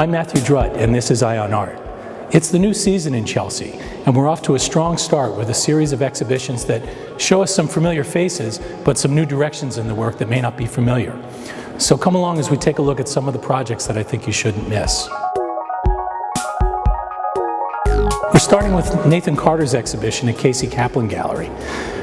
I'm Matthew Drutt, and this is Eye on Art. It's the new season in Chelsea, and we're off to a strong start with a series of exhibitions that show us some familiar faces, but some new directions in the work that may not be familiar. So come along as we take a look at some of the projects that I think you shouldn't miss. We're starting with Nathan Carter's exhibition at Casey Kaplan Gallery.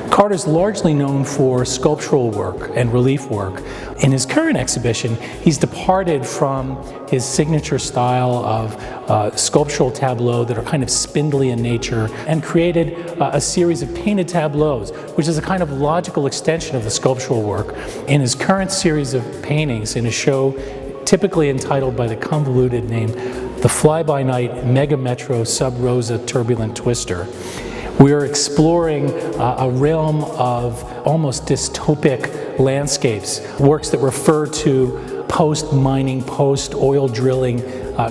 Carter's largely known for sculptural work and relief work. In his current exhibition, he's departed from his signature style of sculptural tableaux that are kind of spindly in nature and created a series of painted tableaus, which is a kind of logical extension of the sculptural work. In his current series of paintings, in a show typically entitled by the convoluted name The Fly-By-Night Mega Metro Sub Rosa Turbulent Twister, we're exploring a realm of almost dystopic landscapes, works that refer to post-mining, post-oil drilling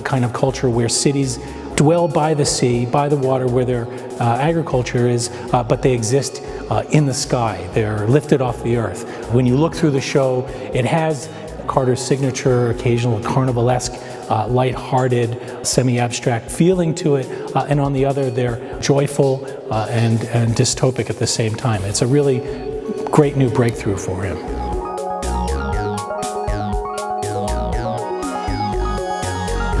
kind of culture where cities dwell by the sea, by the water where their agriculture is, but they exist in the sky. They're lifted off the earth. When you look through the show, it has Carter's signature, occasional carnivalesque, light-hearted, semi-abstract feeling to it, and on the other, they're joyful and dystopic at the same time. It's a really great new breakthrough for him.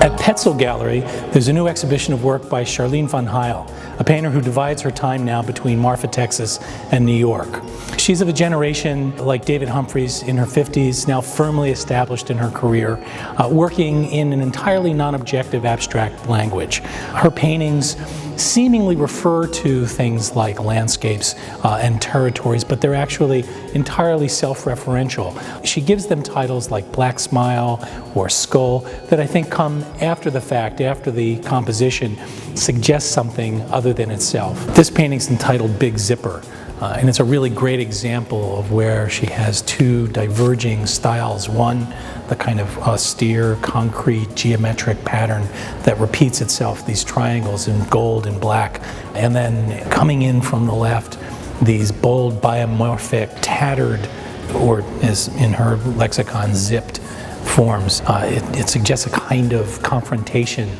At Petzel Gallery, there's a new exhibition of work by Charlene Von Heyl, a painter who divides her time now between Marfa, Texas and New York. She's of a generation like David Humphreys, in her 50s, now firmly established in her career, working in an entirely non-objective abstract language. Her paintings seemingly refer to things like landscapes and territories, but they're actually entirely self-referential. She gives them titles like Black Smile or Skull that I think come after the fact, after the composition suggests something other than itself. This painting's entitled Big Zipper. And it's a really great example of where she has two diverging styles. One, the kind of austere, concrete, geometric pattern that repeats itself, these triangles in gold and black. And then coming in from the left, these bold, biomorphic, tattered, or as in her lexicon, zipped forms. It suggests a kind of confrontation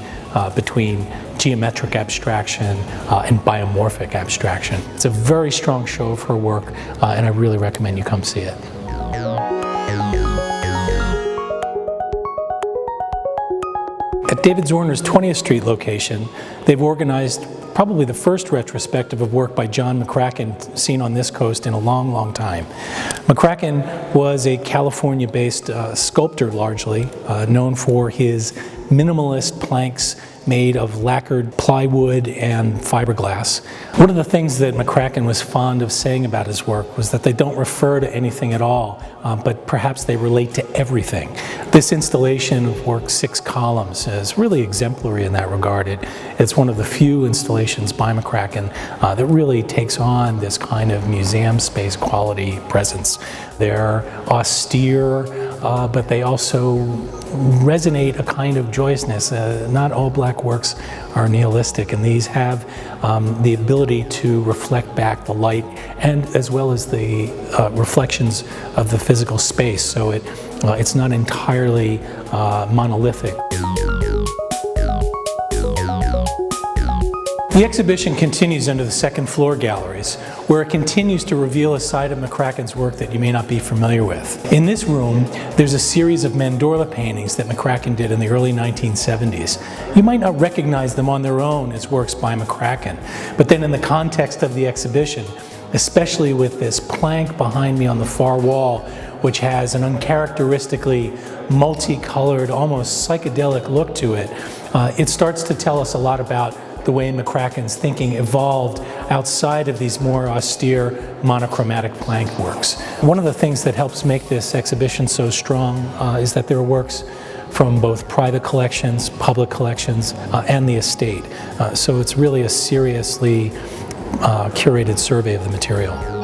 between geometric abstraction and biomorphic abstraction. It's a very strong show of her work, and I really recommend you come see it. At David Zorner's 20th Street location, they've organized probably the first retrospective of work by John McCracken seen on this coast in a long, long time. McCracken was a California-based sculptor, largely, known for his minimalist planks made of lacquered plywood and fiberglass. One of the things that McCracken was fond of saying about his work was that they don't refer to anything at all, but perhaps they relate to everything. This installation of work, 6 columns, is really exemplary in that regard. It's one of the few installations by McCracken that really takes on this kind of museum space quality presence. They're austere, but they also resonate a kind of joyousness. Not all black works are nihilistic, and these have the ability to reflect back the light and as well as the reflections of the physical space, so it's not entirely monolithic. The exhibition continues under the second floor galleries, where it continues to reveal a side of McCracken's work that you may not be familiar with. In this room, there's a series of mandorla paintings that McCracken did in the early 1970s. You might not recognize them on their own as works by McCracken, but then in the context of the exhibition, especially with this plank behind me on the far wall, which has an uncharacteristically multicolored, almost psychedelic look to it, it starts to tell us a lot about the way McCracken's thinking evolved outside of these more austere monochromatic plank works. One of the things that helps make this exhibition so strong is that there are works from both private collections, public collections, and the estate. So it's really a seriously curated survey of the material.